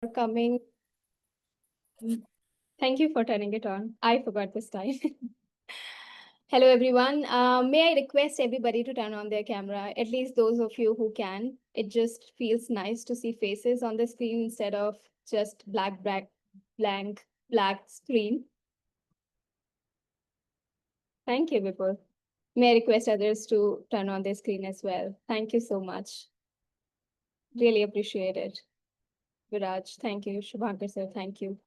coming. Thank you for turning it on. I forgot this time. Hello, everyone. May I request everybody to turn on their camera, at least those of you who can. It just feels nice to see faces on the screen instead of just blank, black screen. Thank you, Vipul. May I request others to turn on their screen as well. Thank you so much. Really appreciate it. Viraj, thank you. Shubhankar sir, thank you.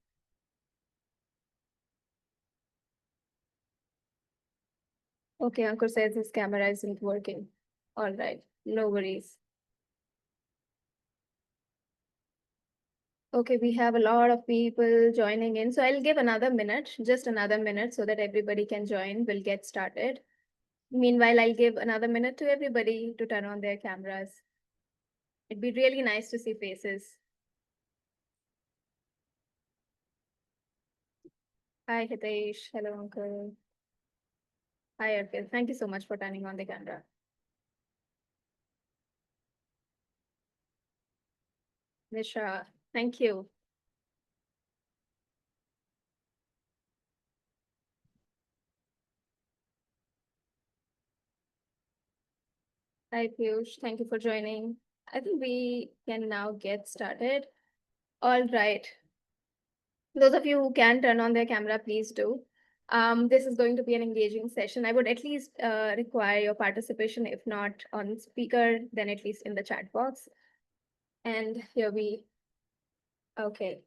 Okay, Ankur says his camera isn't working. All right, no worries. Okay, we have a lot of people joining in. So I'll give another minute, just another minute, so that everybody can join. We'll get started. Meanwhile, I'll give another minute to everybody to turn on their cameras. It'd be really nice to see faces. Hi, Hitesh. Hello, Uncle. Hi, Arpit. Thank you so much for turning on the camera. Nisha, thank you. Hi, Piyush. Thank you for joining. I think we can now get started. All right. Those of you who can turn on their camera, please do. This is going to be an engaging session. I would at least require your participation, if not on speaker, then at least in the chat box. And here we, okay,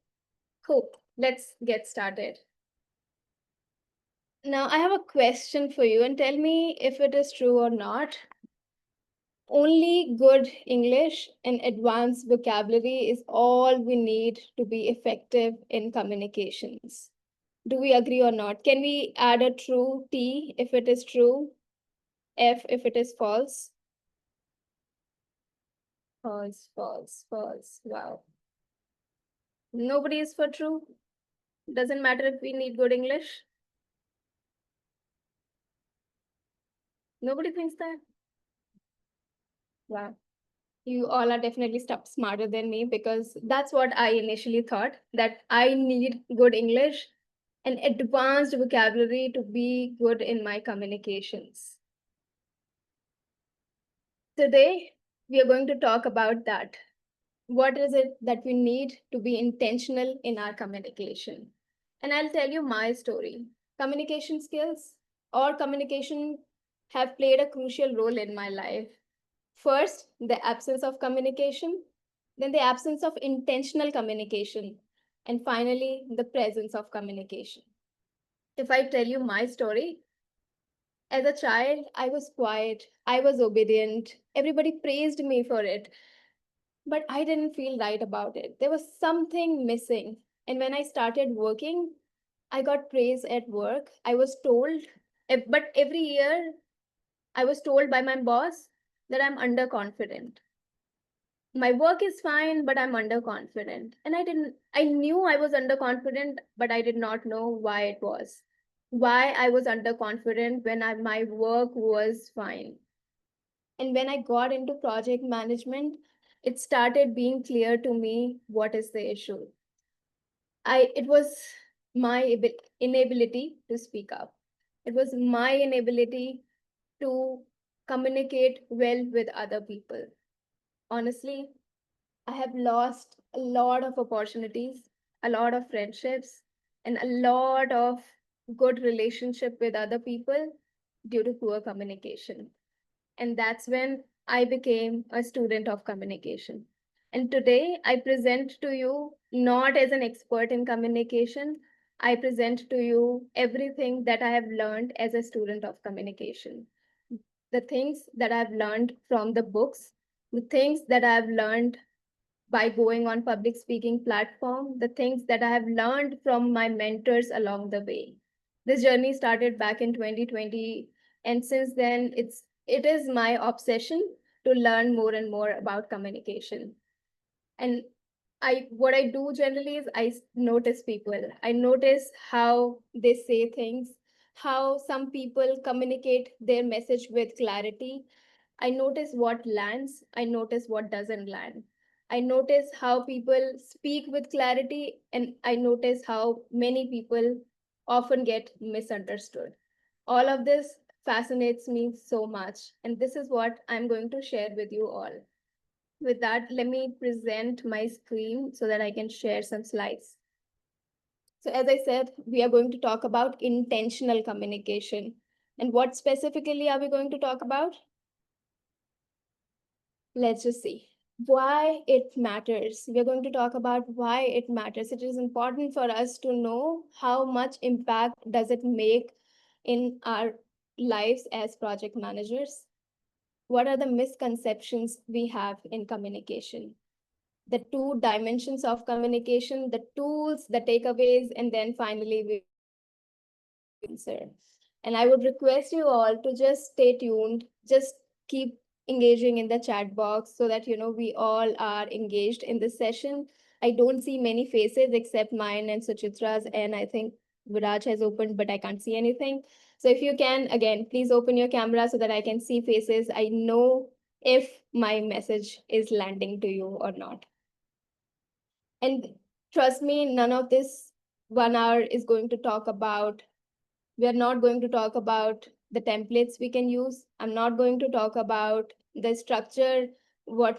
cool. Let's get started. Now, I have a question for you, and tell me if it is true or not. Only good English and advanced vocabulary is all we need to be effective in communications. Do we agree or not? Can we add a true T if it is true, F if it is false? False, false, false. Wow. Nobody is for true. Doesn't matter if we need good English. Nobody thinks that. Wow. You all are definitely smarter than me, because that's what I initially thought, that I need good English and advanced vocabulary to be good in my communications. Today, we are going to talk about that. What is it that we need to be intentional in our communication? And I'll tell you my story. Communication skills or communication have played a crucial role in my life. First, the absence of communication, then the absence of intentional communication, and finally, the presence of communication. If I tell you my story, as a child, I was quiet, I was obedient, everybody praised me for it, but I didn't feel right about it. There was something missing. And when I started working, I got praise at work. I was told, but every year I was told by my boss that I'm underconfident. My work is fine, but I'm underconfident. And I knew I was underconfident, but I did not know why it was. Why I was underconfident when my work was fine. And when I got into project management, it started being clear to me what is the issue. It was my inability to speak up. It was my inability to communicate well with other people. Honestly, I have lost a lot of opportunities, a lot of friendships, and a lot of good relationship with other people due to poor communication. And that's when I became a student of communication. And today I present to you not as an expert in communication, I present to you everything that I have learned as a student of communication. The things that I've learned from the books, the things that I've learned by going on public speaking platform, the things that I have learned from my mentors along the way. This journey started back in 2020, and since then it is my obsession to learn more and more about communication. And what I do generally is I notice people. I notice how they say things, how some people communicate their message with clarity. I notice what lands, I notice what doesn't land. I notice how people speak with clarity, and I notice how many people often get misunderstood. All of this fascinates me so much, and this is what I'm going to share with you all. With that, let me present my screen so that I can share some slides. So, as I said, we are going to talk about intentional communication. And what specifically are we going to talk about? Let's just see why it matters. We're going to talk about why it matters. It is important for us to know how much impact does it make in our lives as project managers. What are the misconceptions we have in communication? The two dimensions of communication, the tools, the takeaways, and then finally we answer. And I would request you all to just stay tuned, just keep engaging in the chat box so that we all are engaged in this session. I don't see many faces except mine and Suchitra's, and I think Viraj has opened, but I can't see anything. So if you can, again, please open your camera so that I can see faces. I know if my message is landing to you or not. And trust me, none of this 1 hour is going to talk about we are not going to talk about the templates we can use. I'm not going to talk about the structure,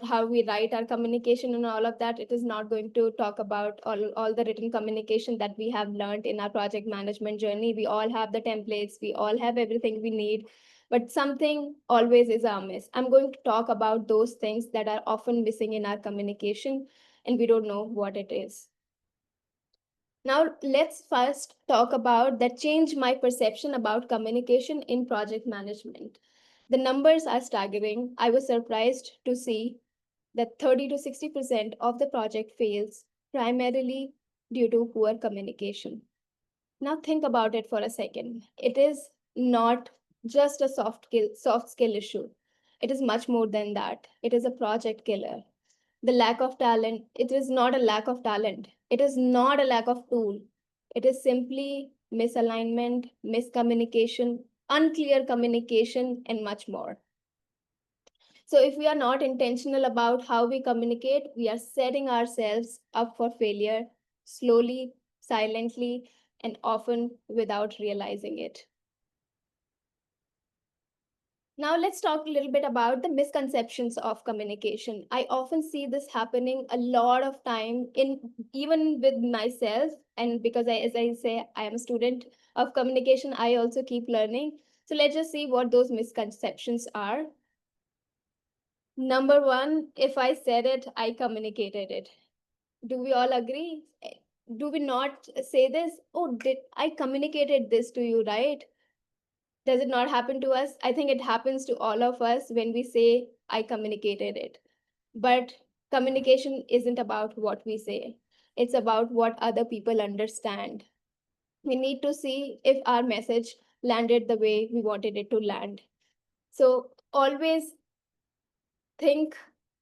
how we write our communication and all of that. It is not going to talk about all the written communication that we have learned in our project management journey. We all have the templates, we all have everything we need, but something always is a miss. I'm going to talk about those things that are often missing in our communication and we don't know what it is. Now, let's first talk about that change my perception about communication in project management. The numbers are staggering. I was surprised to see that 30 to 60% of the project fails primarily due to poor communication. Now, think about it for a second. It is not just a soft skill issue. It is much more than that. It is a project killer. The lack of talent, it is not a lack of talent. It is not a lack of tool. It is simply misalignment, miscommunication, unclear communication, and much more. So if we are not intentional about how we communicate, we are setting ourselves up for failure slowly, silently, and often without realizing it. Now let's talk a little bit about the misconceptions of communication. I often see this happening a lot of time in even with myself, and because as I say, I am a student of communication, I also keep learning. So let's just see what those misconceptions are. Number one, if I said it, I communicated it. Do we all agree? Do we not say this? Oh, did I communicated this to you, right? Does it not happen to us? I think it happens to all of us when we say, I communicated it. But communication isn't about what we say, it's about what other people understand. We need to see if our message landed the way we wanted it to land. So always think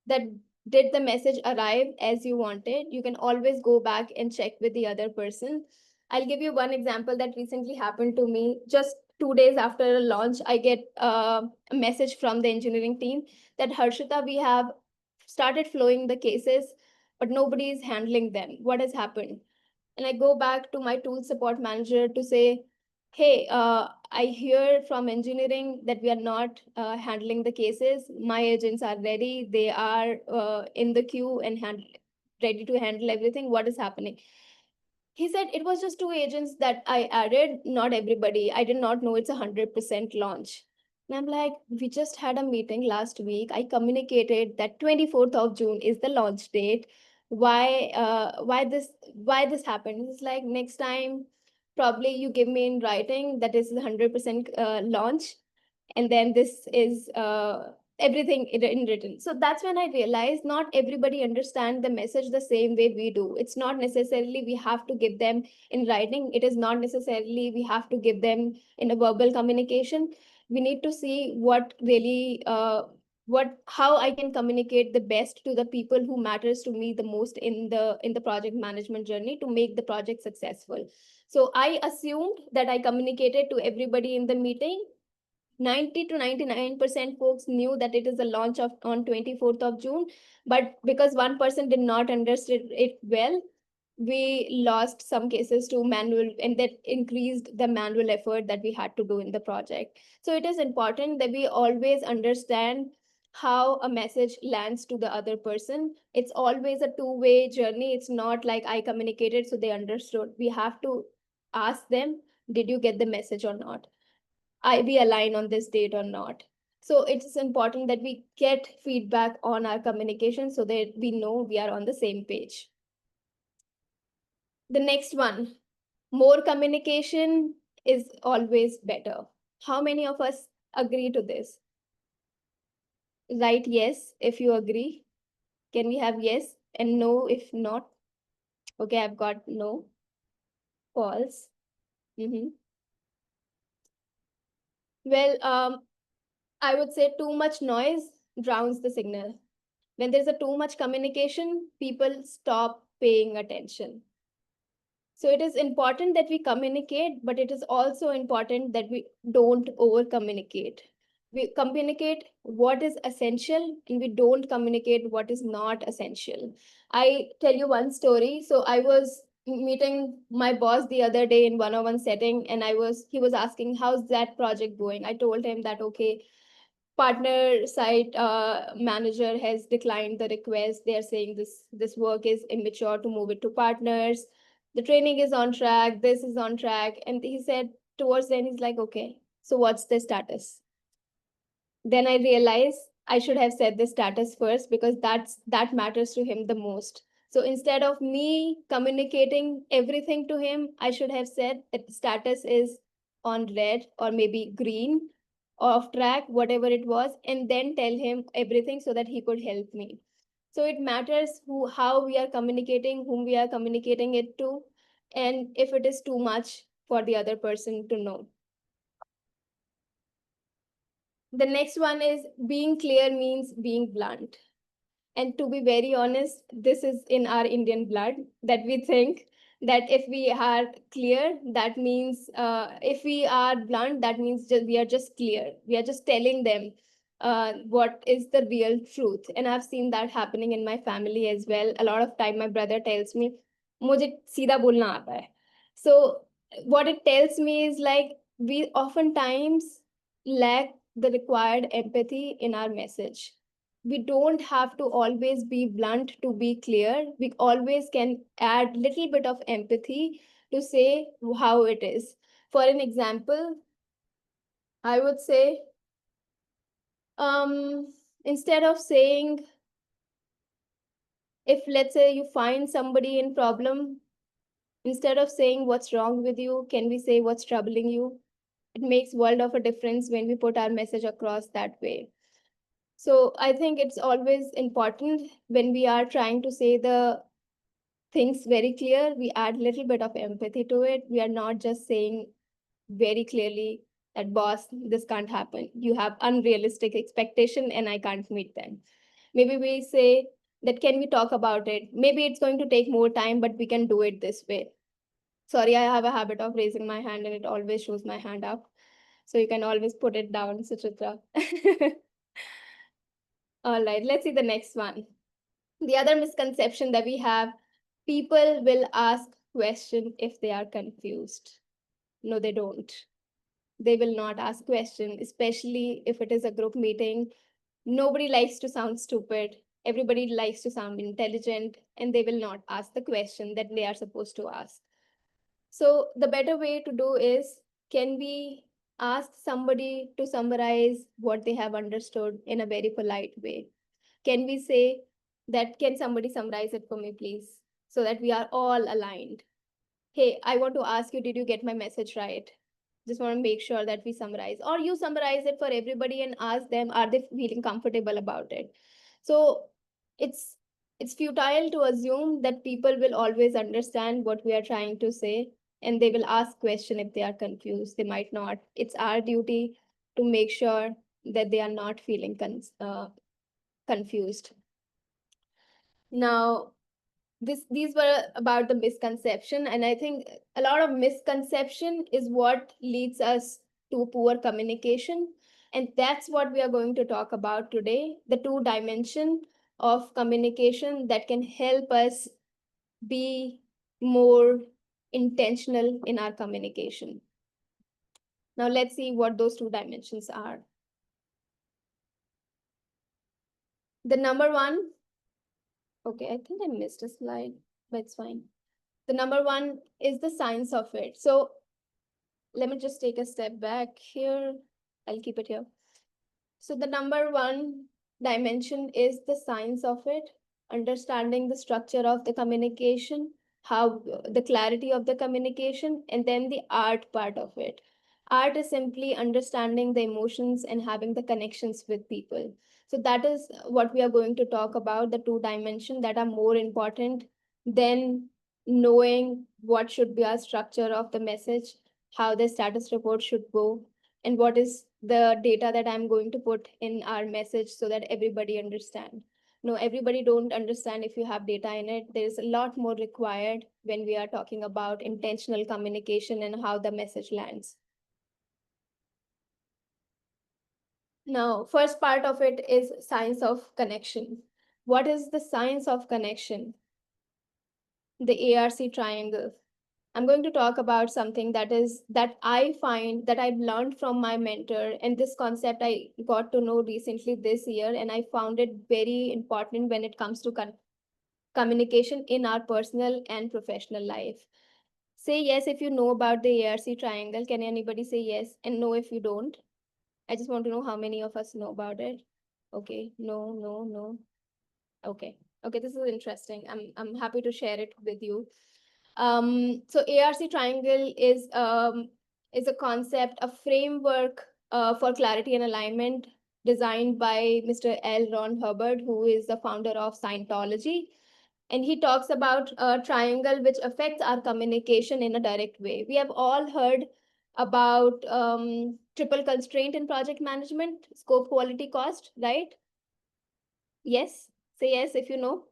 that did the message arrive as you wanted? You can always go back and check with the other person. I'll give you one example that recently happened to me. Just 2 days after a launch, I get a message from the engineering team that Harshitaa, we have started flowing the cases, but nobody is handling them. What has happened? And I go back to my tool support manager to say, hey, I hear from engineering that we are not handling the cases. My agents are ready. They are in the queue and ready to handle everything. What is happening? He said it was just 2 agents that I added, not everybody. I did not know it's 100% launch. And I'm like, we just had a meeting last week. I communicated that 24th of June is the launch date. Why this happened? It's like next time, probably you give me in writing that is 100% launch, and then this is everything in written. So that's when I realized not everybody understand the message the same way we do. It's not necessarily we have to give them in writing. It is not necessarily we have to give them in a verbal communication. We need to see what really how I can communicate the best to the people who matters to me the most in the project management journey to make the project successful. So I assumed that I communicated to everybody in the meeting, 90 to 99% folks knew that it is the launch of on 24th of June, but because one person did not understand it well, we lost some cases to manual, and that increased the manual effort that we had to do in the project. So it is important that we always understand how a message lands to the other person. It's always a two-way journey. It's not like I communicated so they understood. We have to ask them, did you get the message or not? We align on this date or not? So it's important that we get feedback on our communication so that we know we are on the same page. The next one, more communication is always better. How many of us agree to this? Write yes if you agree. Can we have yes and no if not? Okay, I've got no. False. Mm-hmm. Well, I would say too much noise drowns the signal. When there's a too much communication, people stop paying attention. So it is important that we communicate, but it is also important that we don't over communicate. We communicate what is essential and we don't communicate what is not essential. I tell you one story. So I was meeting my boss the other day in one-on-one setting, and he was asking, how's that project going? I told him that, okay, partner site manager has declined the request. They're saying this work is immature to move it to partners. The training is on track, this is on track. And he said towards the end, he's like, okay, so what's the status? Then I realized I should have said the status first, because that matters to him the most. So instead of me communicating everything to him, I should have said that status is on red or maybe green, off track, whatever it was, and then tell him everything so that he could help me. So it matters how we are communicating, whom we are communicating it to, and if it is too much for the other person to know. The next one is being clear means being blunt. And to be very honest, this is in our Indian blood, that we think that if we are clear, that means, if we are blunt, that means we are just clear. We are just telling them what is the real truth. And I've seen that happening in my family as well. A lot of time, my brother tells me, "Mujhe सीधा बोलना आता है." So what it tells me is like we oftentimes lack the required empathy in our message. We don't have to always be blunt to be clear. We always can add little bit of empathy to say how it is. For an example, I would say, instead of saying, if let's say you find somebody in problem, instead of saying what's wrong with you, can we say what's troubling you? It makes world of a difference when we put our message across that way. So I think it's always important when we are trying to say the things very clear, we add little bit of empathy to it. We are not just saying very clearly that, boss, this can't happen. You have unrealistic expectation and I can't meet them. Maybe we say that, can we talk about it? Maybe it's going to take more time, but we can do it this way. Sorry, I have a habit of raising my hand and it always shows my hand up. So you can always put it down, Suchitra. All right, let's see the next one. The other misconception that we have, people will ask question if they are confused. No, they don't. They will not ask question, especially if it is a group meeting. Nobody likes to sound stupid. Everybody likes to sound intelligent, and they will not ask the question that they are supposed to ask. So the better way to do is, can we ask somebody to summarize what they have understood in a very polite way? Can we say that, can somebody summarize it for me, please? So that we are all aligned. Hey, I want to ask you, did you get my message right? Just want to make sure that we summarize. Or you summarize it for everybody and ask them, are they feeling comfortable about it? So it's futile to assume that people will always understand what we are trying to say, and they will ask question if they are confused. They might not. It's our duty to make sure that they are not feeling confused. Now, these were about the misconception, and I think a lot of misconception is what leads us to poor communication. And that's what we are going to talk about today, the two dimension of communication that can help us be more intentional in our communication. Now let's see what those two dimensions are. The number one, okay, I think I missed a slide, but it's fine. The number one is the science of it. So let me just take a step back here. I'll keep it here. So the number one dimension is the science of it, understanding the structure of the communication, how the clarity of the communication, and then the art part of it. Art is simply understanding the emotions and having the connections with people. So that is what we are going to talk about, the two dimensions that are more important than knowing what should be our structure of the message, how the status report should go, and what is the data that I'm going to put in our message so that everybody understand. No, everybody don't understand if you have data in it. There's a lot more required when we are talking about intentional communication and how the message lands. Now, first part of it is science of connection. What is the science of connection? The ARC triangle. I'm going to talk about something that I find that I've learned from my mentor, and this concept I got to know recently this year, and I found it very important when it comes to communication in our personal and professional life. Say yes if you know about the ARC triangle. Can anybody say yes and no if you don't? I just want to know how many of us know about it. Okay, no, no, no. Okay, okay, this is interesting. I'm happy to share it with you. So ARC triangle is a concept, a framework for clarity and alignment designed by Mr. L. Ron Hubbard, who is the founder of Scientology. And he talks about a triangle which affects our communication in a direct way. We have all heard about triple constraint in project management, scope, quality, cost, right? Yes, say yes if you know.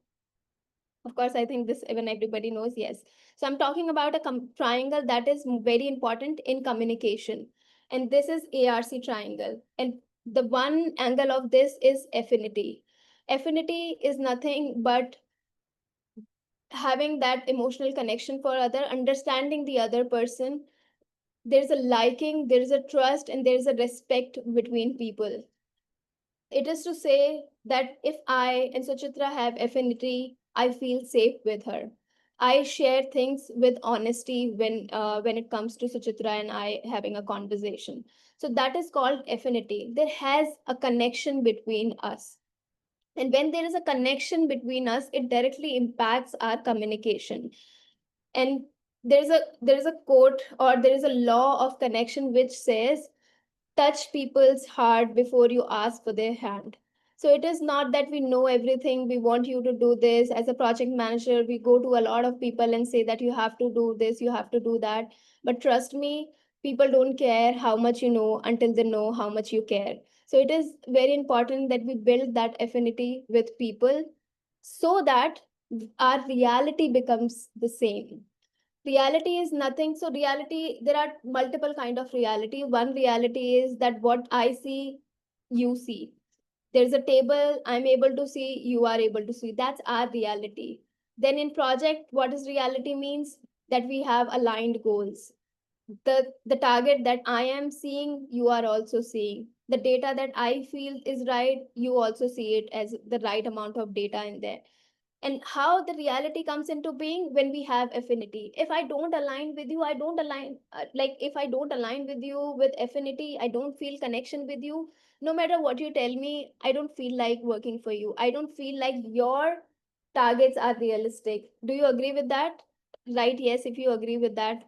Of course, I think this even everybody knows, yes. So I'm talking about a triangle that is very important in communication. And this is ARC triangle. And the one angle of this is affinity. Affinity is nothing but having that emotional connection for other, understanding the other person. There's a liking, there's a trust, and there's a respect between people. It is to say that if I and Suchitra have affinity, I feel safe with her. I share things with honesty when it comes to Suchitra and I having a conversation. So that is called affinity. There has a connection between us. And when there is a connection between us, it directly impacts our communication. And there is a quote, or there is a law of connection which says touch people's heart before you ask for their hand. So it is not that we know everything, we want you to do this. As a project manager, we go to a lot of people and say that you have to do this, you have to do that. But trust me, people don't care how much you know until they know how much you care. So it is very important that we build that affinity with people so that our reality becomes the same. Reality is nothing. So reality, there are multiple kind of reality. One reality is that what I see, you see. There's a table, I'm able to see, you are able to see. That's our reality. Then in project, what is reality means? That we have aligned goals. The target that I am seeing, you are also seeing. The data that I feel is right, you also see it as the right amount of data in there. And how the reality comes into being when we have affinity. If I don't align with you, I don't align, like if I don't align with you with affinity, I don't feel connection with you. No matter what you tell me, I don't feel like working for you. I don't feel like your targets are realistic. Do you agree with that? Right, yes, if you agree with that.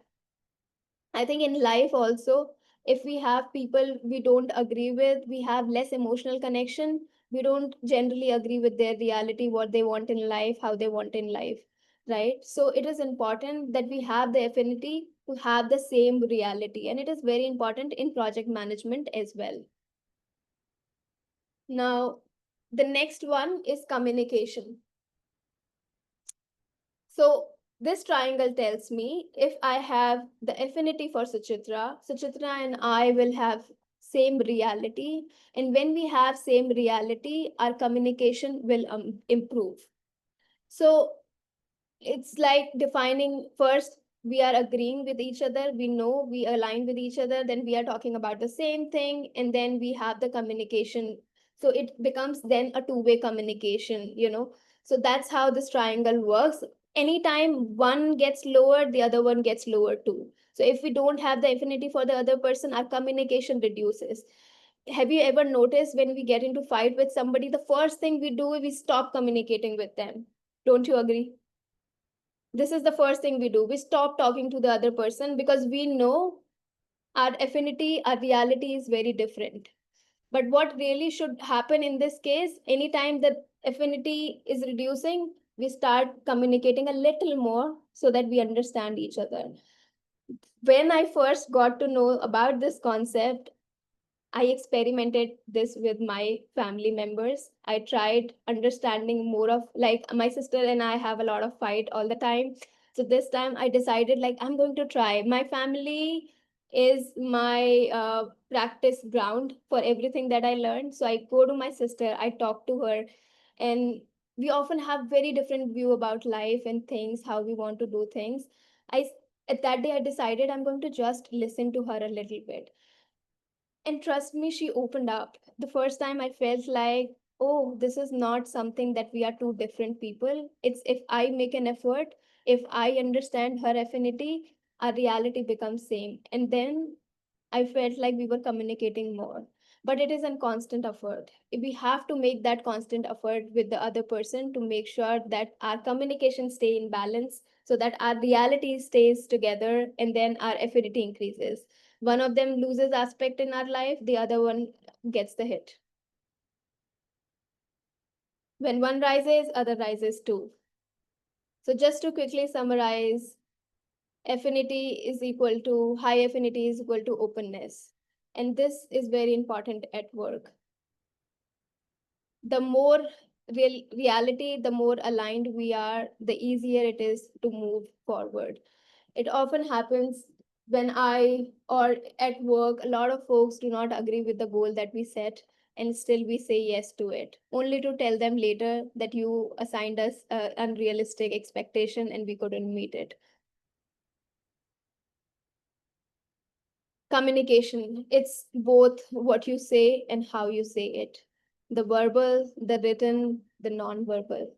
I think in life also, if we have people we don't agree with, we have less emotional connection. We don't generally agree with their reality, what they want in life, how they want in life, right? So it is important that we have the affinity to have the same reality. And it is very important in project management as well. Now, the next one is communication. So this triangle tells me if I have the affinity for Suchitra, Suchitra and I will have same reality. And when we have same reality, our communication will improve. So it's like defining first, we are agreeing with each other, we know we align with each other, then we are talking about the same thing, and then we have the communication. So it becomes then a two-way communication, you know. So that's how this triangle works. Anytime one gets lower, the other one gets lower too. So if we don't have the affinity for the other person, our communication reduces. Have you ever noticed when we get into fight with somebody, the first thing we do is we stop communicating with them? Don't you agree? This is the first thing we do. We stop talking to the other person because we know our affinity, our reality is very different. But what really should happen in this case, anytime that affinity is reducing, we start communicating a little more so that we understand each other. When I first got to know about this concept, I experimented this with my family members. I tried understanding more of, like, my sister and I have a lot of fight all the time. So this time I decided, like, I'm going to try. My family is my practice ground for everything that I learned. So I go to my sister, I talk to her, and we often have very different view about life and things, how we want to do things. I at that day I decided I'm going to just listen to her a little bit, and trust me, she opened up. The first time I felt like, oh, this is not something that we are two different people. It's if I make an effort, if I understand her affinity, our reality becomes same. And then I felt like we were communicating more. But it is a constant effort. We have to make that constant effort with the other person to make sure that our communication stay in balance, so that our reality stays together, and then our affinity increases. One of them loses aspect in our life, the other one gets the hit. When one rises, other rises too. So just to quickly summarize, affinity is equal to, high affinity is equal to openness. And this is very important at work. The more reality, the more aligned we are, the easier it is to move forward. It often happens when I or at work, a lot of folks do not agree with the goal that we set, and still we say yes to it, only to tell them later that you assigned us an unrealistic expectation and we couldn't meet it. Communication, it's both what you say and how you say it. The verbal, the written, the non-verbal.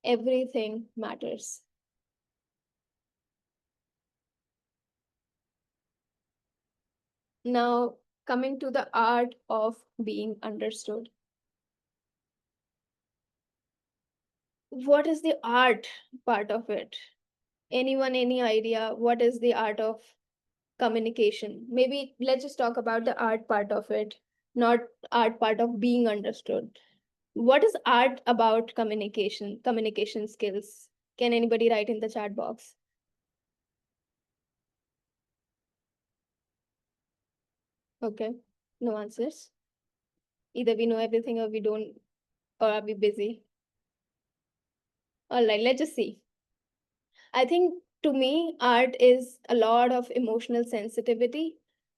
Everything matters. Now, coming to the art of being understood. What is the art part of it? Anyone, any idea what is the art of communication? Maybe let's just talk about the art part of it, not art part of being understood. What is art about communication, communication skills? Can anybody write in the chat box? Okay, no answers. Either we know everything or we don't, or are we busy? All right, let's just see. I think to me, art is a lot of emotional sensitivity,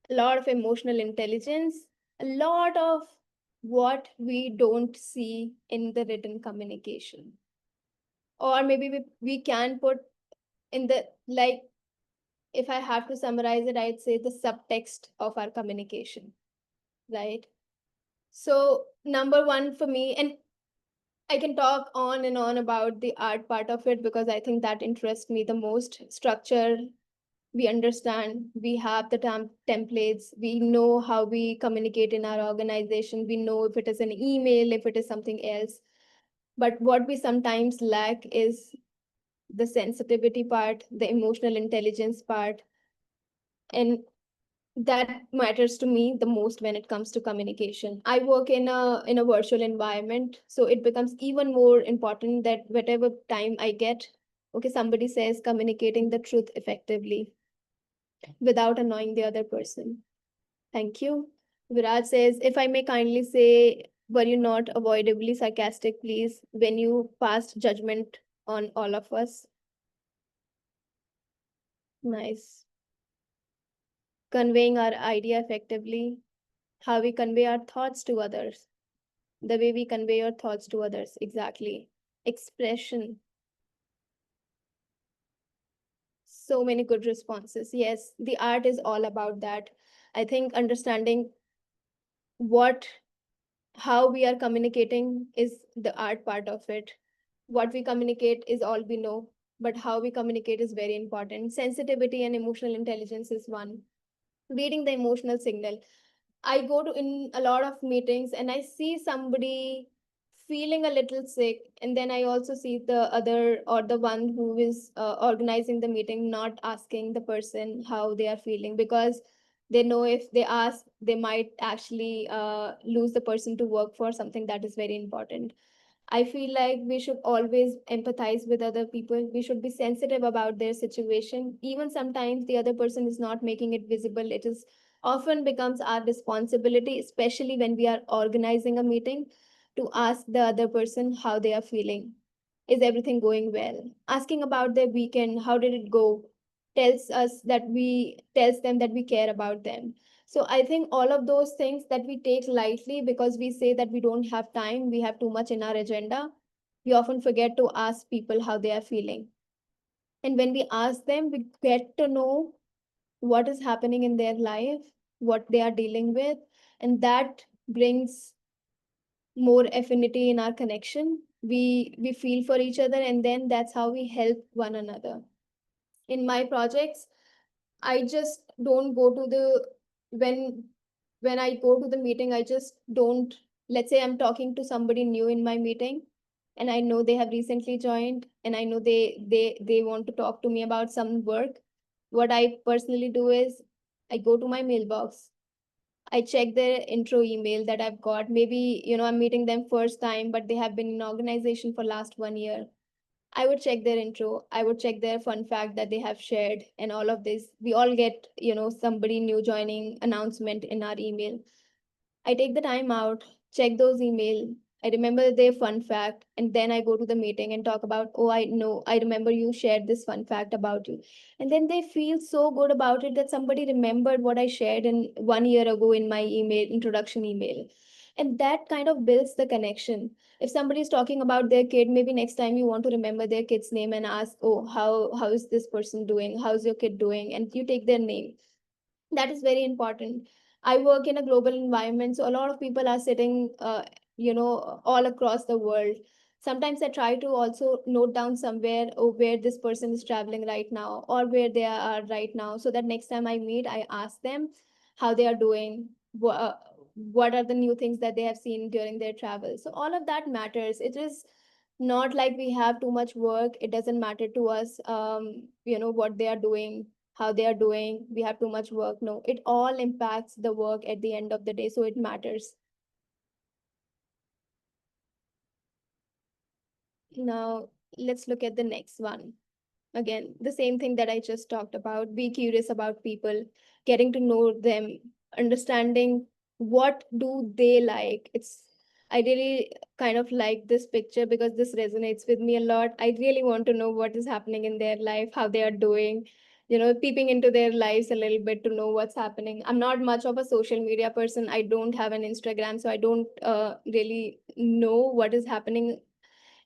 a lot of emotional intelligence, a lot of what we don't see in the written communication. Or maybe we can put in the, like, if I have to summarize it, I'd say the subtext of our communication, right? So, number one for me, and I can talk on and on about the art part of it because I think that interests me the most. Structure, we understand, we have the templates, we know how we communicate in our organization, we know if it is an email, if it is something else. But what we sometimes lack is the sensitivity part, the emotional intelligence part. And that matters to me the most when it comes to communication. I work in a virtual environment, so it becomes even more important that whatever time I get, okay, somebody says communicating the truth effectively without annoying the other person. Thank you. Viraj says, if I may kindly say, were you not avoidably sarcastic, please, when you passed judgment on all of us? Nice. Conveying our idea effectively. how we convey our thoughts to others, the way we convey your thoughts to others, exactly. Expression, so many good responses. Yes, the art is all about that. I think understanding what how we are communicating is the art part of it. What we communicate is all we know, but how we communicate is very important. Sensitivity and emotional intelligence is one. Reading the emotional signal. I go to in a lot of meetings and I see somebody feeling a little sick, and then I also see the other or the one who is organizing the meeting not asking the person how they are feeling, because they know if they ask, they might actually lose the person to work for something that is very important. I feel like we should always empathize with other people. We should be sensitive about their situation. Even sometimes the other person is not making it visible. It is often becomes our responsibility, especially when we are organizing a meeting, to ask the other person how they are feeling. Is everything going well? Asking about their weekend, how did it go, tells them that we care about them. So I think all of those things that we take lightly because we say that we don't have time, we have too much in our agenda, we often forget to ask people how they are feeling. And when we ask them, we get to know what is happening in their life, what they are dealing with, and that brings more affinity in our connection. We feel for each other, and then that's how we help one another. In my projects, I just don't go to the when when I go to the meeting, I just don't, let's say I'm talking to somebody new in my meeting and I know they have recently joined and I know they want to talk to me about some work. What I personally do is I go to my mailbox. I check their intro email that I've got. Maybe, I'm meeting them first time, but they have been in organization for last 1 year. I would check their intro. I would check their fun fact that they have shared and all of this. We all get, somebody new joining announcement in our email. I take the time out, check those email. I remember their fun fact, and then I go to the meeting and talk about, oh, I know, I remember you shared this fun fact about you. And then they feel so good about it that somebody remembered what I shared in 1 year ago in my email, introduction email. And that kind of builds the connection. If somebody is talking about their kid, maybe next time you want to remember their kid's name and ask, oh, how is this person doing? How's your kid doing? And you take their name. That is very important. I work in a global environment, so a lot of people are sitting all across the world. Sometimes I try to also note down somewhere, oh, where this person is traveling right now or where they are right now, so that next time I meet, I ask them how they are doing, what are the new things that they have seen during their travel. So all of that matters. It is not like we have too much work, it doesn't matter to us, what they are doing, how they are doing, we have too much work. No, it all impacts the work at the end of the day, so it matters. Now let's look at the next one. Again, the same thing that I just talked about. Be curious about people, getting to know them, understanding what do they like. I really kind of like this picture because this resonates with me a lot. I really want to know what is happening in their life, how they are doing, peeping into their lives a little bit to know what's happening. I'm not much of a social media person. I don't have an Instagram, so I don't really know what is happening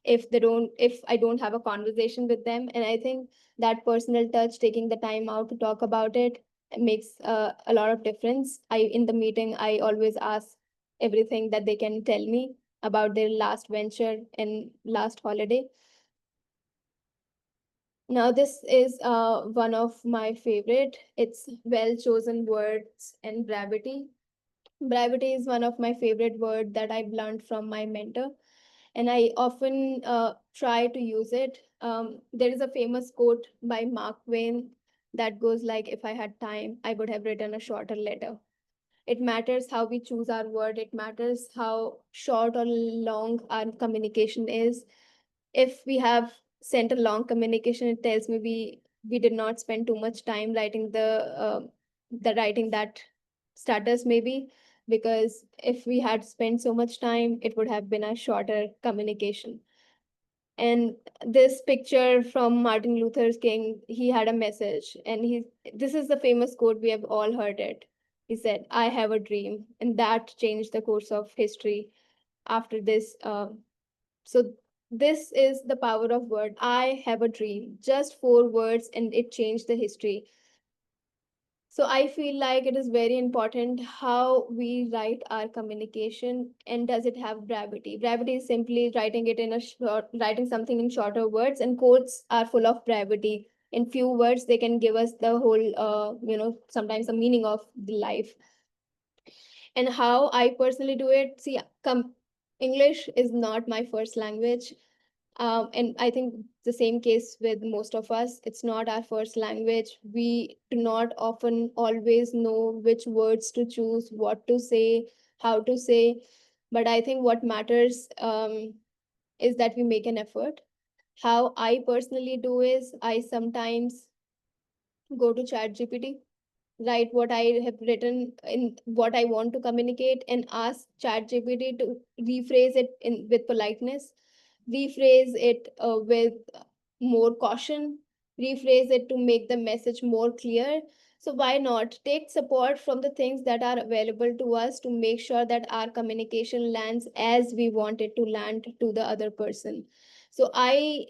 if I don't have a conversation with them. And I think that personal touch, taking the time out to talk about it, makes a lot of difference. I In the meeting, I always ask everything that they can tell me about their last venture and last holiday. Now this is one of my favorite. It's well chosen words and brevity. Brevity is one of my favorite word that I've learned from my mentor, and I often try to use it. There is a famous quote by Mark Twain that goes like, "If I had time, I would have written a shorter letter." It matters how we choose our word. It matters how short or long our communication is. If we have sent a long communication, it tells me we did not spend too much time writing the writing that status maybe, because if we had spent so much time, it would have been a shorter communication. And this picture from Martin Luther King, he had a message, and this is the famous quote, we have all heard it. He said, I have a dream. And that changed the course of history after this. So this is the power of word. I have a dream. Just 4 words, and it changed the history. So I feel like it is very important how we write our communication, and does it have brevity? Brevity is simply writing it in a short, writing something in shorter words, and quotes are full of brevity. In few words, they can give us the whole, sometimes the meaning of the life. And how I personally do it, see, English is not my first language. And I think the same case with most of us. It's not our first language. We do not often always know which words to choose, what to say, how to say. But I think what matters is that we make an effort. How I personally do is I sometimes go to ChatGPT, write what I have written in what I want to communicate, and ask ChatGPT to rephrase it in with politeness, rephrase it with more caution, rephrase it to make the message more clear. So why not take support from the things that are available to us to make sure that our communication lands as we want it to land to the other person. So I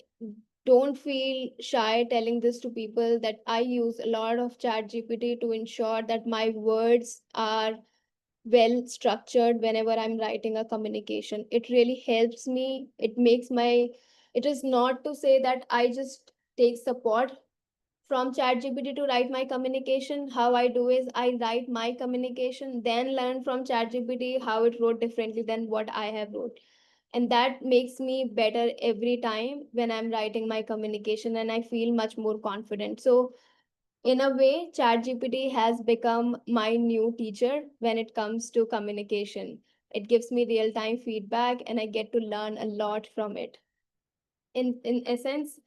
don't feel shy telling this to people that I use a lot of chat GPT to ensure that my words are well structured whenever I'm writing a communication. It really helps me. It is not to say that I just take support from ChatGPT to write my communication. How I do is I write my communication, then learn from ChatGPT how it wrote differently than what I have wrote. And that makes me better every time when I'm writing my communication, and I feel much more confident. So in a way, ChatGPT has become my new teacher when it comes to communication. It gives me real-time feedback, and I get to learn a lot from it. In essence,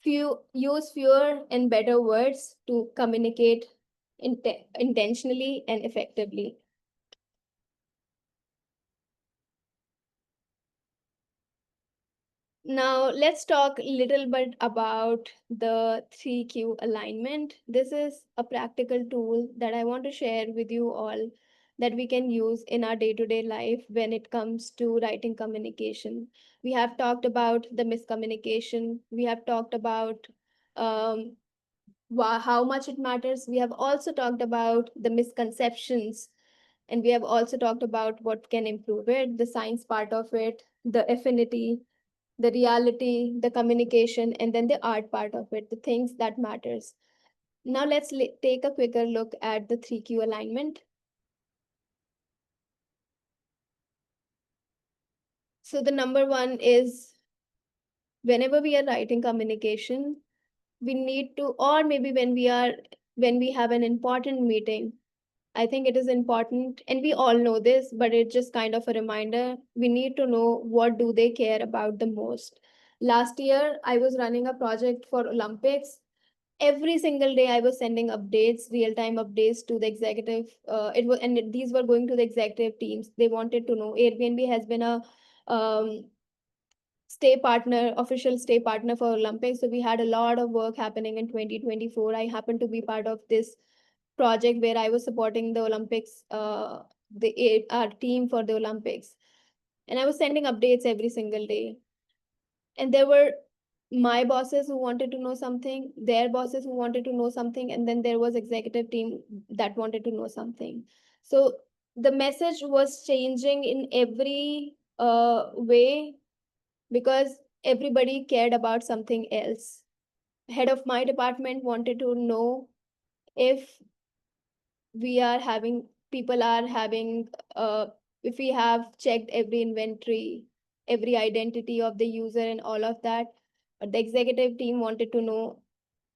use fewer and better words to communicate intentionally and effectively. Now, let's talk a little bit about the 3Q alignment. This is a practical tool that I want to share with you all that we can use in our day-to-day life when it comes to writing communication. We have talked about the miscommunication. We have talked about um, how much it matters. We have also talked about the misconceptions, and we have also talked about what can improve it, the science part of it, the affinity, the reality, the communication, and then the art part of it, the things that matters. Now let's take a quicker look at the 3Q alignment. So the number one is, whenever we are writing communication, we need to, or maybe when we have an important meeting, I think it is important, and we all know this, but it's just kind of a reminder. We need to know what do they care about the most. Last year, I was running a project for Olympics. Every single day, I was sending updates, real-time updates to the executive. These were going to the executive teams. They wanted to know. Airbnb has been a um, official stay partner for Olympics. So we had a lot of work happening in 2024. I happened to be part of this project where I was supporting the Olympics, our team for the Olympics. And I was sending updates every single day. And there were my bosses who wanted to know something, their bosses who wanted to know something, and then there was executive team that wanted to know something. So the message was changing in every way because everybody cared about something else. Head of my department wanted to know if we are having people are having if we have checked every inventory, every identity of the user and all of that. But the executive team wanted to know,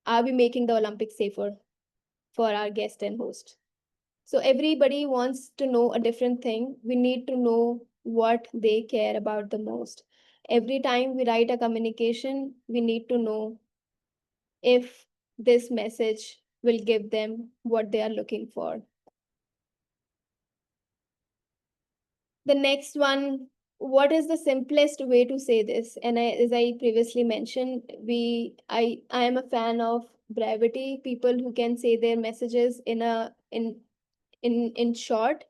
are we making the Olympics safer for our guest and host? So everybody wants to know a different thing. We need to know what they care about the most. Every time we write a communication, we need to know if this message will give them what they are looking for. The next one, what is the simplest way to say this? And as I previously mentioned, I am a fan of brevity, people who can say their messages in in short,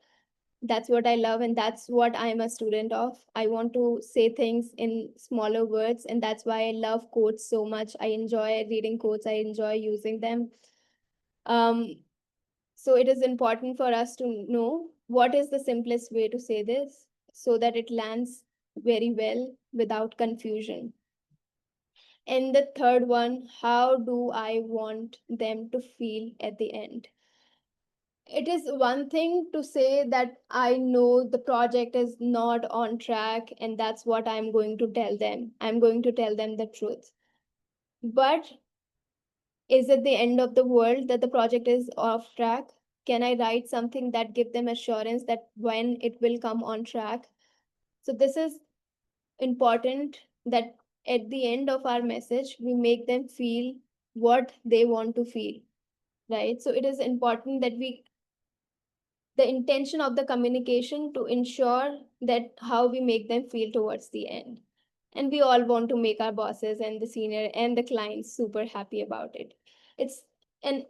that's what I love, and that's what I'm a student of. I want to say things in smaller words, and that's why I love quotes so much. I enjoy reading quotes, I enjoy using them. um so it is important for us to know what is the simplest way to say this so that it lands very well without confusion. And the third one, how do I want them to feel at the end? It is one thing to say that I know the project is not on track, and that's what I'm going to tell them. I'm going to tell them the truth. But is it the end of the world that the project is off track? Can I write something that give them assurance that when it will come on track? So this is important, that at the end of our message, we make them feel what they want to feel, right? So it is important that the intention of the communication to ensure that how we make them feel towards the end. And we all want to make our bosses and the senior and the clients super happy about it. It's and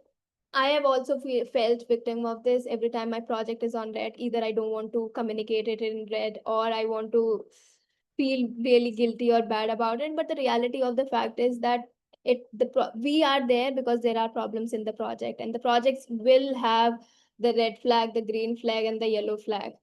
I have also felt victim of this. Every time my project is on red, either I don't want to communicate it in red, or I want to feel really guilty or bad about it. But the reality of the fact is that we are there because there are problems in the project, and the projects will have the red flag, the green flag, and the yellow flag.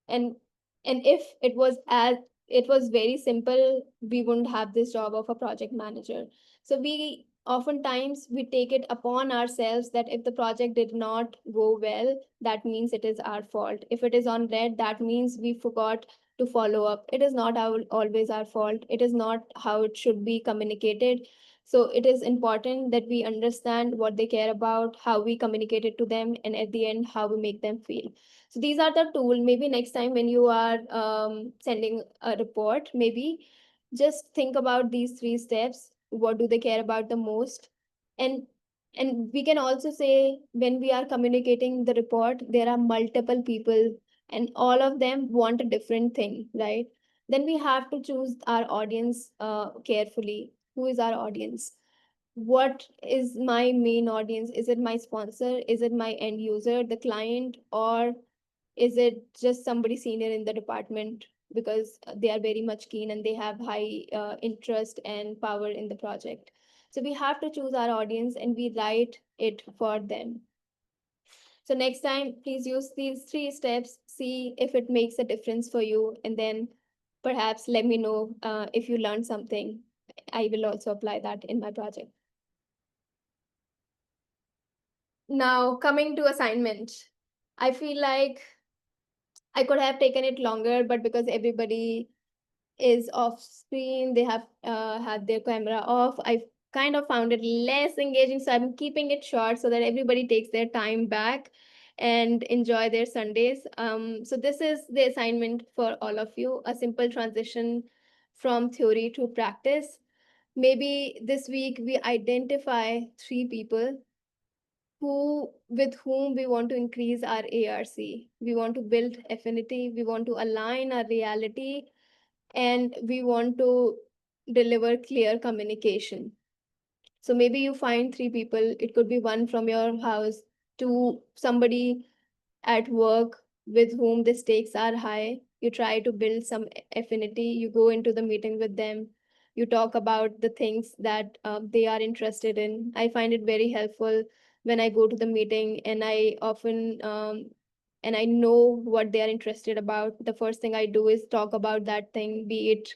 And if it was very simple, we wouldn't have this job of a project manager. So we oftentimes we take it upon ourselves that if the project did not go well, that means it is our fault. If it is on red, that means we forgot to follow up. It is not always our fault. It is not how it should be communicated. So it is important that we understand what they care about, how we communicate it to them, and at the end, how we make them feel. So these are the tool. Maybe next time when you are sending a report, maybe just think about these three steps. What do they care about the most? And we can also say, when we are communicating the report, there are multiple people and all of them want a different thing, right? Then we have to choose our audience carefully. Who is our audience? What is my main audience? Is it my sponsor? Is it my end user, the client, or is it just somebody senior in the department because they are very much keen and they have high interest and power in the project? So we have to choose our audience and we write it for them. So next time, please use these three steps, see if it makes a difference for you, and then perhaps let me know if you learned something. I will also apply that in my project. Now, coming to assignment, I feel like I could have taken it longer, but because everybody is off screen, they have had their camera off, I kind of found it less engaging. So I'm keeping it short so that everybody takes their time back and enjoy their Sundays. So this is the assignment for all of you, a simple transition from theory to practice. Maybe this week we identify three people with whom we want to increase our ARC. We want to build affinity, we want to align our reality, and we want to deliver clear communication. So maybe you find three people. It could be one from your house, to somebody at work with whom the stakes are high. You try to build some affinity. You go into the meeting with them. You talk about the things that they are interested in. I find it very helpful when I go to the meeting and I often and I know what they are interested about. The first thing I do is talk about that thing, be it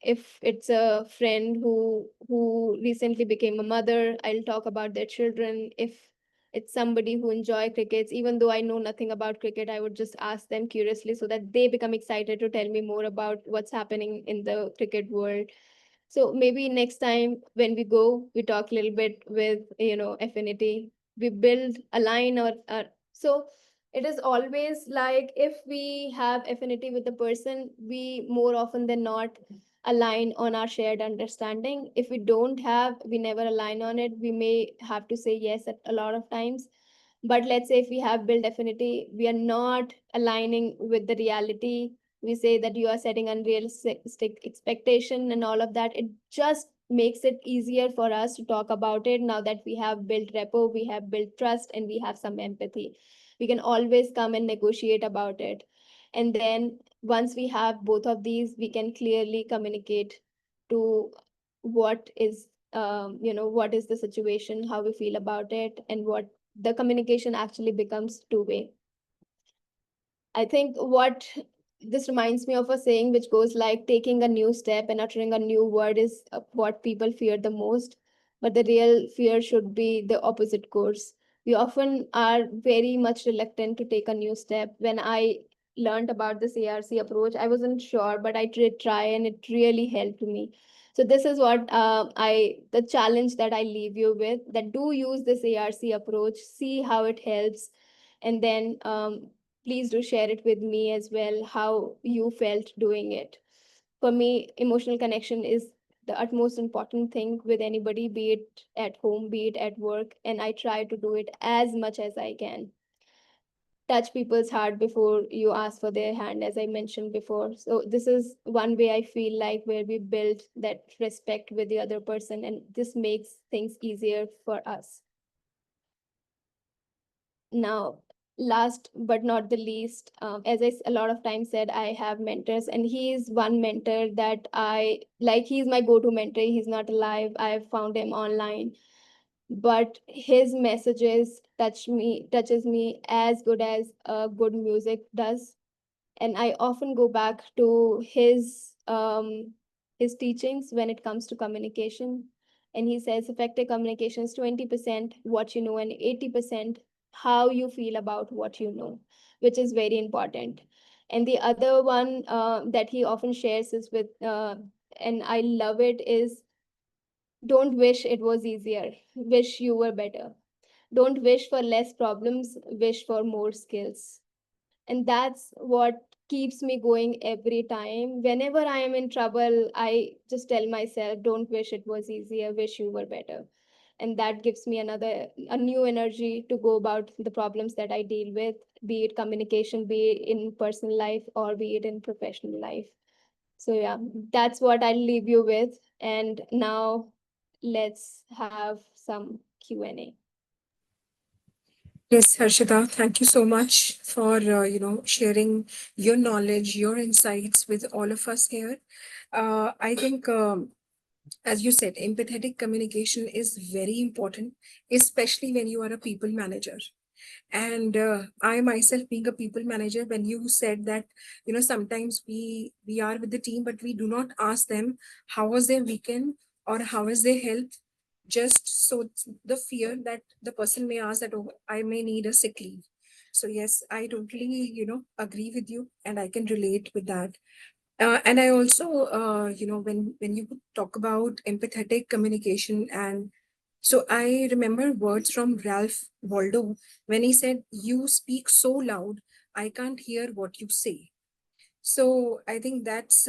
if it's a friend who recently became a mother, I'll talk about their children. If it's somebody who enjoy crickets, even though I know nothing about cricket, I would just ask them curiously so that they become excited to tell me more about what's happening in the cricket world. So maybe next time when we go, we talk a little bit with affinity. We build a line, or so it is always like, if we have affinity with the person, we more often than not align on our shared understanding. If we don't have, we never align on it. We may have to say yes at a lot of times. But let's say if we have built affinity, we are not aligning with the reality. We say that you are setting unrealistic expectation and all of that. It just makes it easier for us to talk about it. Now that we have built rapport, we have built trust, and we have some empathy, we can always come and negotiate about it. And then once we have both of these, we can clearly communicate to what is what is the situation, how we feel about it, and what the communication actually becomes two-way. I think what this reminds me of a saying which goes like, taking a new step and uttering a new word is what people fear the most. But the real fear should be the opposite course. We often are very much reluctant to take a new step. When I learned about this ARC approach, I wasn't sure, but I did try and it really helped me. So this is what the challenge that I leave you with, that do use this ARC approach, see how it helps, and then please do share it with me as well, how you felt doing it. For me, emotional connection is the utmost important thing with anybody, be it at home, be it at work, and I try to do it as much as I can. Touch people's heart before you ask for their hand, as I mentioned before. So this is one way I feel like where we build that respect with the other person, and this makes things easier for us. Now, last but not the least, as a lot of times said, I have mentors, and he is one mentor that I like. He's my go-to mentor. He's not alive. I've found him online, but his messages touches me as good as good music does. And I often go back to his teachings when it comes to communication. And he says effective communication is 20% what you know and 80% how you feel about what you know, which is very important. And the other one that he often shares is with, and I love it, is don't wish it was easier, wish you were better. Don't wish for less problems, wish for more skills. And that's what keeps me going every time. Whenever I am in trouble, I just tell myself, don't wish it was easier, wish you were better. And that gives me a new energy to go about the problems that I deal with, be it communication, be it in personal life, or be it in professional life. So yeah, that's what I'll leave you with. And now let's have some Q&A. Yes, Harshita, thank you so much for sharing your knowledge, your insights with all of us here. I think, as you said, empathetic communication is very important, especially when you are a people manager. And I myself, being a people manager, when you said that, sometimes we are with the team, but we do not ask them how was their weekend or how is their health, just so the fear that the person may ask that, oh, I may need a sick leave. So yes, I totally agree with you, and I can relate with that. And I also, when you talk about empathetic communication, and so I remember words from Ralph Waldo when he said, "You speak so loud, I can't hear what you say." So I think that's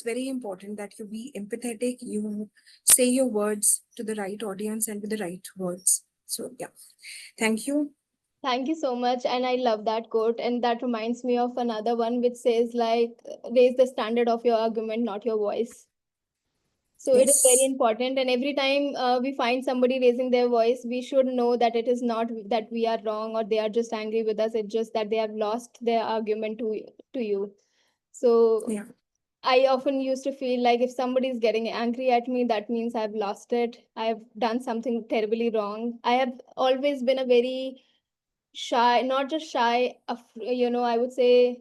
very important, that you be empathetic, you say your words to the right audience and with the right words. So yeah, thank you. Thank you so much. And I love that quote. And that reminds me of another one which says, like, raise the standard of your argument, not your voice. So it is very Yes. important. And every time we find somebody raising their voice, we should know that it is not that we are wrong or they are just angry with us. It's just that they have lost their argument to you. So Yeah. I often used to feel like if somebody is getting angry at me, that means I've lost it. I've done something terribly wrong. I have always been a very shy, not just shy, I would say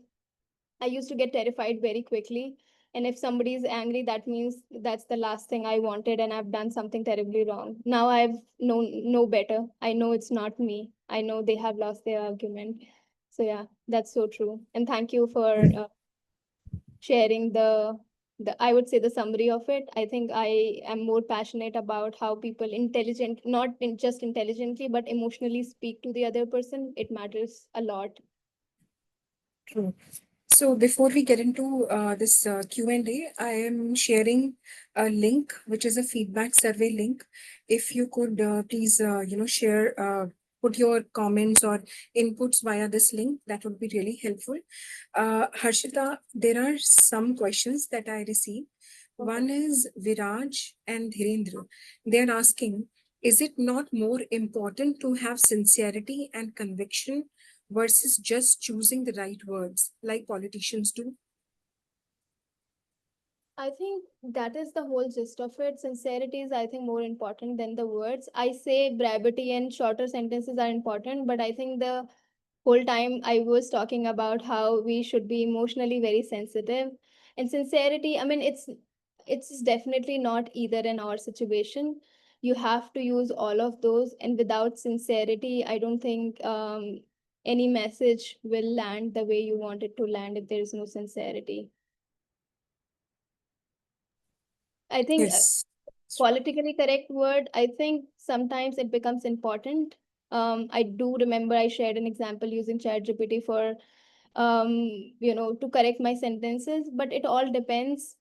I used to get terrified very quickly. And if somebody is angry, that means that's the last thing I wanted and I've done something terribly wrong. Now I've known know better. I know it's not me. I know they have lost their argument. So yeah, that's so true. And thank you for sharing the I would say the summary of it. I think I am more passionate about how people not just intelligently, but emotionally speak to the other person. It matters a lot. True. So before we get into this Q&A, I am sharing a link, which is a feedback survey link. If you could please, share, put your comments or inputs via this link, that would be really helpful. Harshita, there are some questions that I received. One is Viraj and Dhirendra. They're asking, is it not more important to have sincerity and conviction versus just choosing the right words like politicians do? I think that is the whole gist of it. Sincerity is, I think, more important than the words. I say brevity and shorter sentences are important, but I think the whole time I was talking about how we should be emotionally very sensitive. And sincerity, I mean, it's definitely not either in our situation. You have to use all of those, and without sincerity, I don't think any message will land the way you want it to land if there is no sincerity. I think Yes. politically correct word, I think sometimes it becomes important. I do remember I shared an example using ChatGPT for um, to correct my sentences, but it all depends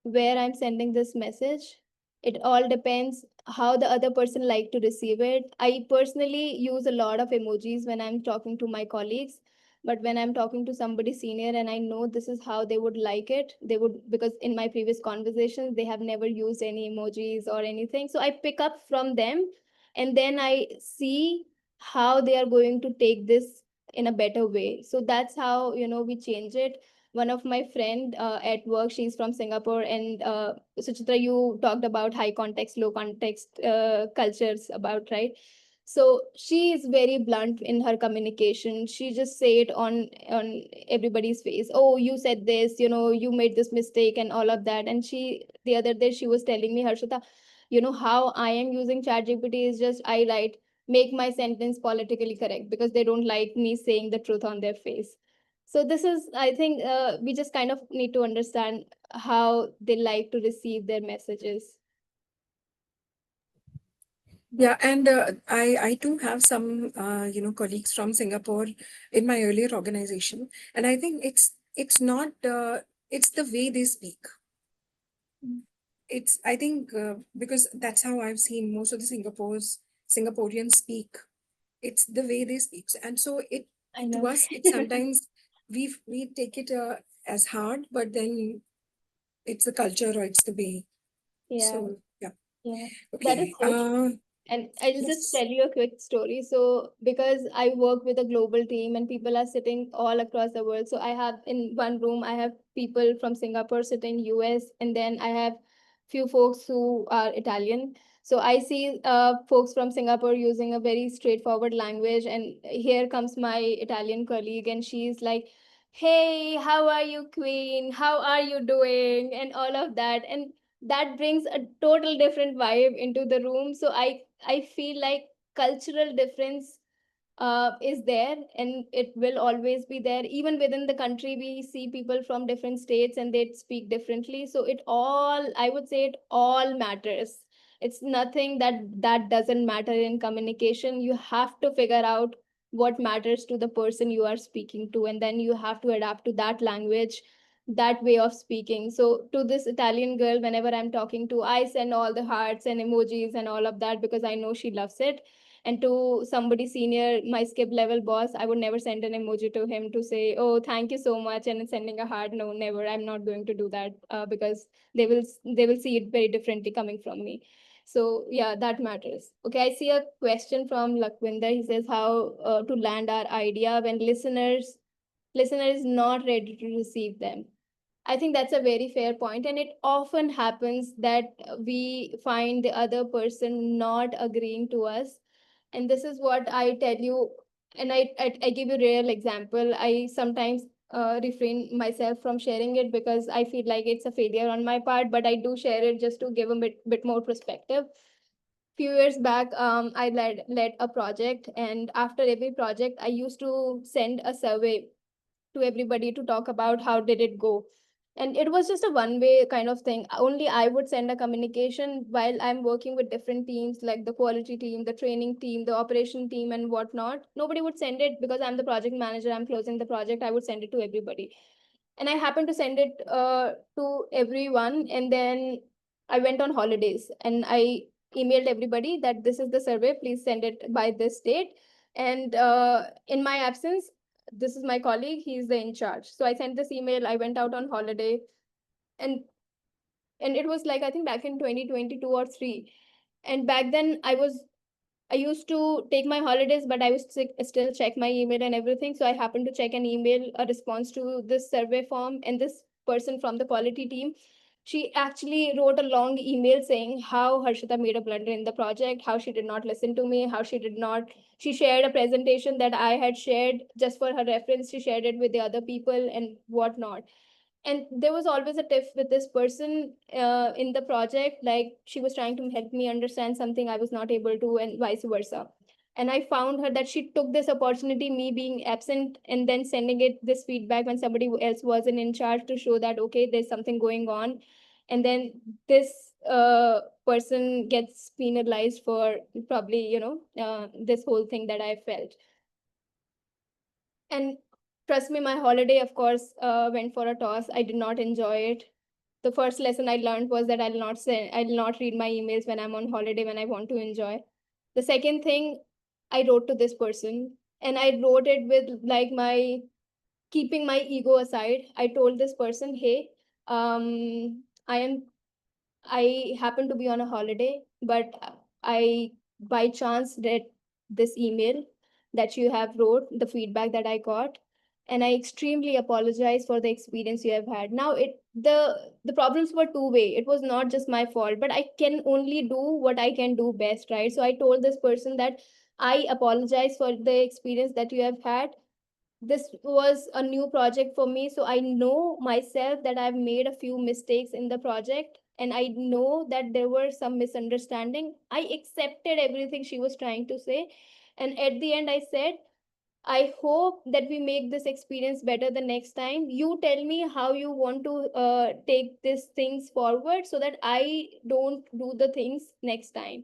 where I'm sending this message. It all depends how the other person like to receive it. I personally use a lot of emojis when I'm talking to my colleagues, but when I'm talking to somebody senior and I know this is how they would like it, they would, because in my previous conversations they have never used any emojis or anything. So I pick up from them and then I see how they are going to take this in a better way. So that's how, we change it. One of my friend at work, she's from Singapore, and Suchitra, you talked about high context, low context cultures about, right? So she is very blunt in her communication. She just say it on everybody's face. Oh, you said this, you made this mistake and all of that. And she, the other day, she was telling me, Harshita, how I am using ChatGPT is just I write, make my sentence politically correct because they don't like me saying the truth on their face. So this is, I think, we just kind of need to understand how they like to receive their messages. Yeah, and I too have some colleagues from Singapore in my earlier organization, and I think it's not it's the way they speak. Mm. It's I think because that's how I've seen most of the Singaporeans speak. It's the way they speak, and so it I to know. us it sometimes we take it as hard, but then it's the culture or it's the way. Yeah, So yeah, yeah, that is okay. so true. And I'll just Yes. tell you a quick story. So, because I work with a global team and people are sitting all across the world. So, I have in one room, I have people from Singapore sitting US, and then I have few folks who are Italian. So, I see folks from Singapore using a very straightforward language. And here comes my Italian colleague, and she's like, hey, how are you, Queen? How are you doing? And all of that. And that brings a total different vibe into the room. So I feel like cultural difference is there, and it will always be there. Even within the country we see people from different states and they speak differently. So it all, I would say, it all matters. It's nothing that doesn't matter in communication. You have to figure out what matters to the person you are speaking to, and then you have to adapt to that language, that way of speaking. So to this Italian girl, whenever I'm talking to, I send all the hearts and emojis and all of that because I know she loves it. And to somebody senior, my skip level boss, I would never send an emoji to him to say, oh, thank you so much, and sending a heart. No, never. I'm not going to do that because they will see it very differently coming from me. So yeah, that matters. Okay, I see a question from Lakwinder. He says how to land our idea when listener is not ready to receive them. I think that's a very fair point, and it often happens that we find the other person not agreeing to us. And this is what I tell you, and I give you real example. I sometimes refrain myself from sharing it because I feel like it's a failure on my part, but I do share it just to give a bit more perspective. Few years back, I led a project, and after every project, I used to send a survey to everybody to talk about how did it go. And it was just a one way kind of thing. Only I would send a communication while I'm working with different teams, like the quality team, the training team, the operation team, and whatnot. Nobody would send it because I'm the project manager, I'm closing the project. I would send it to everybody, and I happened to send it to everyone. And then I went on holidays and I emailed everybody that this is the survey, please send it by this date. And in my absence, this is my colleague, he's the in charge. So I sent this email, I went out on holiday, and And it was like, I think back in 2022 or 3. And back then I used to take my holidays, but I would still check my email and everything. So I happened to check an email, a response to this survey form, and this person from the quality team, she actually wrote a long email saying how Harshita made a blunder in the project, how she did not listen to me, how she did not. She shared a presentation that I had shared just for her reference. She shared it with the other people and whatnot. And there was always a tiff with this person in the project, like she was trying to help me understand something I was not able to, and vice versa. And I found her that she took this opportunity, me being absent, and then sending it this feedback when somebody else wasn't in charge, to show that okay, there's something going on. And then this person gets penalized for probably, this whole thing that I felt. And trust me, my holiday, of course, went for a toss. I did not enjoy it. The first lesson I learned was that I'll not read my emails when I'm on holiday, when I want to enjoy. The second thing, I wrote to this person, and I wrote it with like my keeping my ego aside. I told this person, hey, I am I happen to be on a holiday, but I by chance read this email that you have wrote, the feedback that I got, and I extremely apologize for the experience you have had. Now the problems were two-way. It was not just my fault, but I can only do what I can do best, right? So I told this person that I apologize for the experience that you have had. This was a new project for me, so I know myself that I've made a few mistakes in the project, and I know that there were some misunderstanding. I accepted everything she was trying to say, and at the end I said, I hope that we make this experience better the next time. You tell me how you want to take these things forward, so that I don't do the things next time.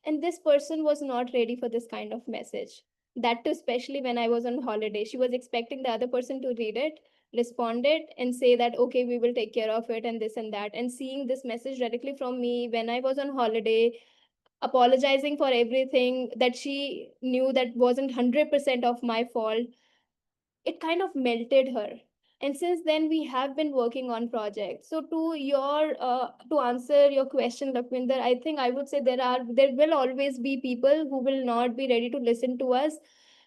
And this person was not ready for this kind of message. That too, especially when I was on holiday. She was expecting the other person to read it, respond it, and say that, okay, we will take care of it, and this and that. And seeing this message directly from me when I was on holiday, apologizing for everything that she knew that wasn't 100% of my fault, it kind of melted her. And since then we have been working on projects. So to answer your question, Lakwinder, I think I would say there will always be people who will not be ready to listen to us.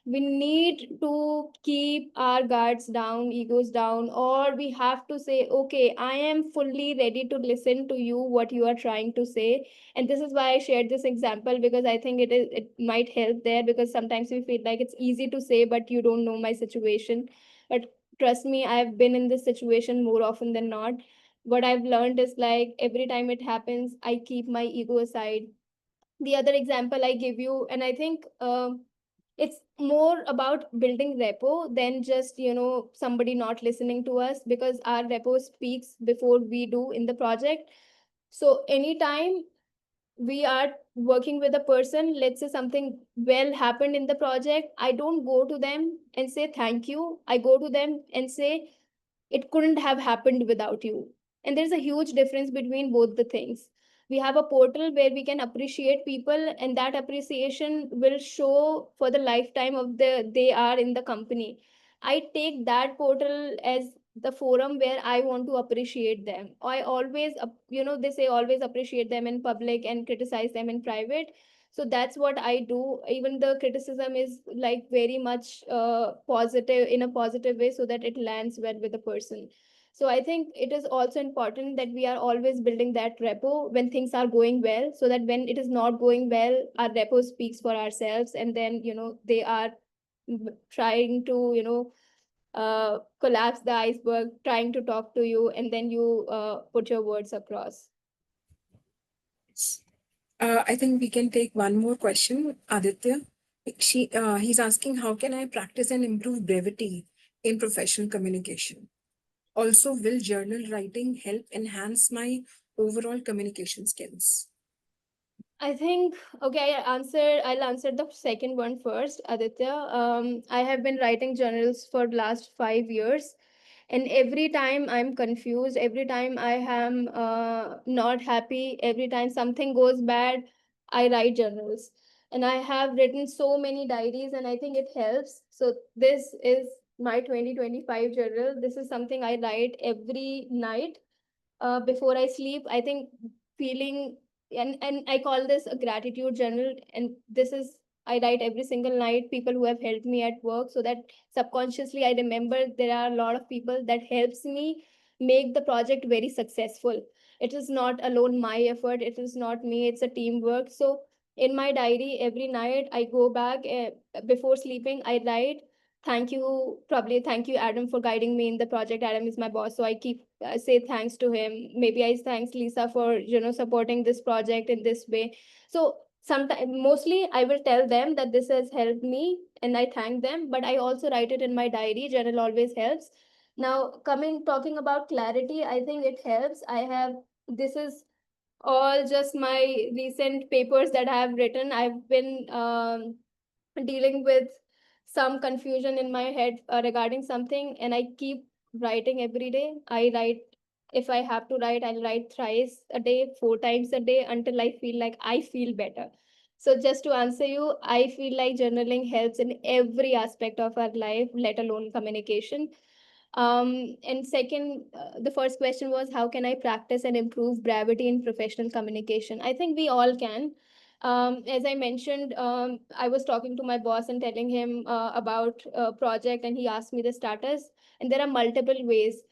We need to keep our guards down, egos down, or we have to say, okay, I am fully ready to listen to you, what you are trying to say. And this is why I shared this example, because I think it might help there, because sometimes we feel like it's easy to say, but you don't know my situation. But trust me, I've been in this situation more often than not. What I've learned is, like, every time it happens, I keep my ego aside. The other example I give you, and I think it's more about building repo than just, somebody not listening to us, because our repo speaks before we do in the project. So anytime we are working with a person, let's say something well happened in the project, I don't go to them and say thank you. I go to them and say, it couldn't have happened without you. And there's a huge difference between both the things. We have a portal where we can appreciate people, and that appreciation will show for the lifetime of they are in the company. I take that portal as the forum where I want to appreciate them. I always they say always appreciate them in public and criticize them in private. So that's what I do. Even the criticism is like very much positive, in a positive way, so that it lands well with the person. So I think it is also important that we are always building that repo when things are going well, so that when it is not going well, our repo speaks for ourselves, and then they are trying to collapse the iceberg, trying to talk to you, and then you put your words across. I think we can take one more question, Aditya. He's asking, how can I practice and improve brevity in professional communication? Also, will journal writing help enhance my overall communication skills? I think, okay, I'll answer the second one first, Aditya. I have been writing journals for the last 5 years, and every time I'm confused, every time I am not happy, every time something goes bad, I write journals. And I have written so many diaries, and I think it helps. So this is my 2025 journal. This is something I write every night. before I sleep. I think feeling, and I call this a gratitude journal. And this is, I write every single night people who have helped me at work, so that subconsciously I remember there are a lot of people that helps me make the project very successful. It is not alone my effort. It is not me. It's a teamwork. So in my diary every night I go back, before sleeping I write, thank you, probably thank you Adam for guiding me in the project. Adam is my boss, so I keep say thanks to him. Maybe I thanks Lisa for supporting this project in this way. So sometimes, mostly I will tell them that this has helped me and I thank them, but I also write it in my diary. Journal always helps. Now coming talking about clarity, I think it helps. I have, this is all just my recent papers that I have written. I've been dealing with some confusion in my head regarding something, and I keep writing every day. I write, if I have to write, I'll write thrice a day, 4 times a day, until I feel like I feel better. So just to answer you, I feel like journaling helps in every aspect of our life, let alone communication. And second, the first question was, how can I practice and improve brevity in professional communication? I think we all can. As I mentioned, I was talking to my boss and telling him about a project, and he asked me the status. And there are multiple ways.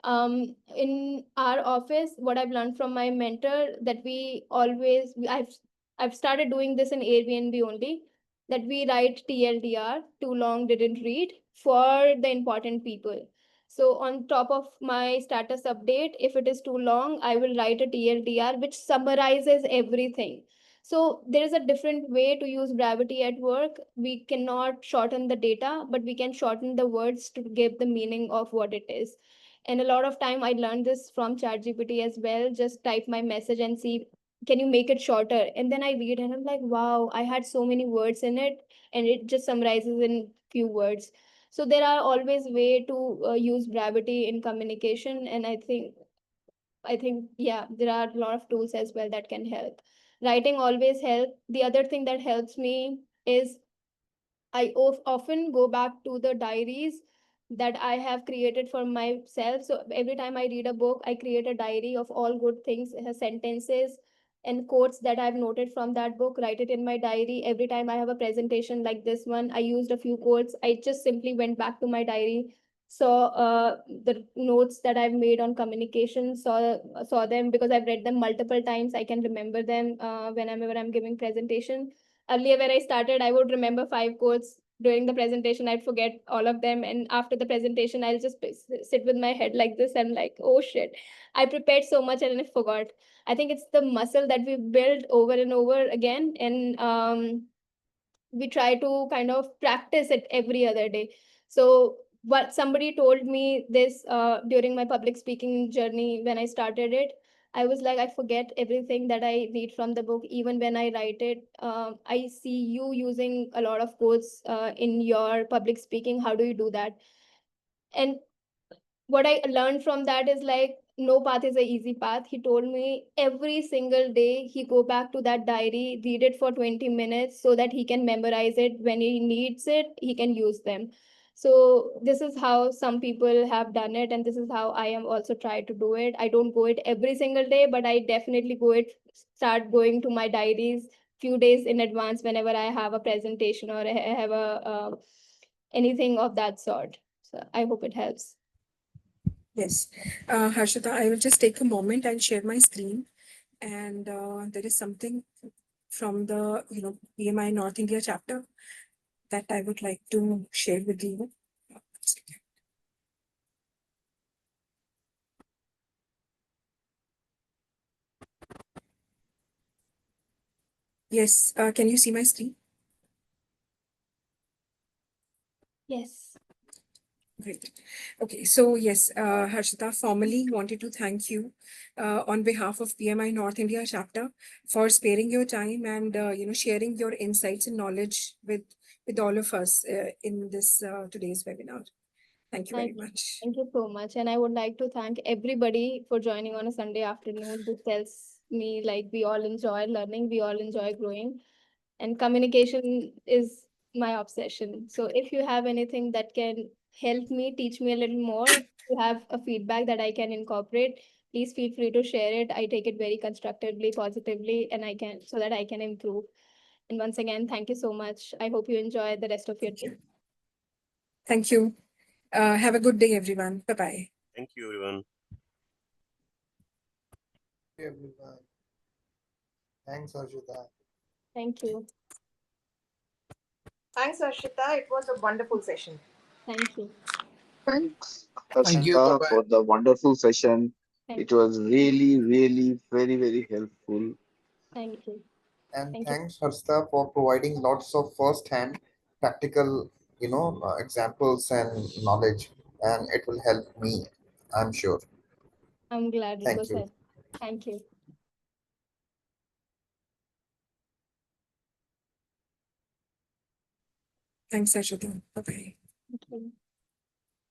In our office, what I've learned from my mentor, that we always, I've started doing this in Airbnb only, that we write TLDR, too long didn't read, for the important people. So on top of my status update, if it is too long, I will write a TLDR which summarizes everything. So there is a different way to use brevity at work. We cannot shorten the data, but we can shorten the words to give the meaning of what it is. And a lot of time I learned this from ChatGPT as well. Just type my message and see, can you make it shorter? And then I read and I'm like, wow, I had so many words in it, and it just summarizes in few words. So there are always way to use brevity in communication, and I think yeah, there are a lot of tools as well that can help. Writing always help. The other thing that helps me is I often go back to the diaries that I have created for myself. So every time I read a book, I create a diary of all good things, sentences and quotes that I've noted from that book, write it in my diary. Every time I have a presentation like this one, I used a few quotes. I just simply went back to my diary, saw the notes that I've made on communication, saw them because I've read them multiple times. I can remember them whenever I'm giving presentation. Earlier when I started, I would remember 5 quotes. During the presentation I'd forget all of them, and after the presentation I'll just sit with my head like this and like, oh shit, I prepared so much and I forgot. I think it's the muscle that we build over and over again, and we try to kind of practice it every other day. So what somebody told me this during my public speaking journey when I started it, I was like, I forget everything that I read from the book. Even when I write it, I see you using a lot of quotes in your public speaking. How do you do that? And what I learned from that is like, no path is an easy path. He told me every single day he go back to that diary, read it for 20 minutes so that he can memorize it. When he needs it, he can use them. So this is how some people have done it, and this is how I am also try to do it. I don't go it every single day, but I definitely start going to my diaries few days in advance whenever I have a presentation or I have a anything of that sort. So I hope it helps. Yes. Harshita, I will just take a moment and share my screen. And there is something from the, PMI North India chapter that I would like to share with you. Yes, can you see my screen? Yes. Great. Okay, so yes, Harshita, formally wanted to thank you on behalf of PMI North India chapter for sparing your time and sharing your insights and knowledge with all of us in this today's webinar. Thank you very Thank much. thank you so much. And I would like to thank everybody for joining on a Sunday afternoon. This tells me like we all enjoy learning, we all enjoy growing, and communication is my obsession. So if you have anything that can help me, teach me a little more, you have a feedback that I can incorporate, please feel free to share it. I take it very constructively, positively, and so that I can improve. And once again, thank you so much. I hope you enjoy the rest of your Thank day. you. Thank you. Have a good day, everyone. Bye-bye. Thank you, everyone. Everyone. Thanks, Harshita. Thank you. Thanks, Harshitaa. It was a wonderful session. Thank you. Thanks, Thank you. Harshitaa, Bye-bye. for the wonderful session. Thank It you. was really, really very, very helpful. Thank you. And Thank you. thanks, Harshita, for providing lots of first-hand practical, examples and knowledge. And it will help me, I'm sure. I'm glad it Thank was you. helpful. Thank you. Thanks, Ashita. Bye-bye. Thank you.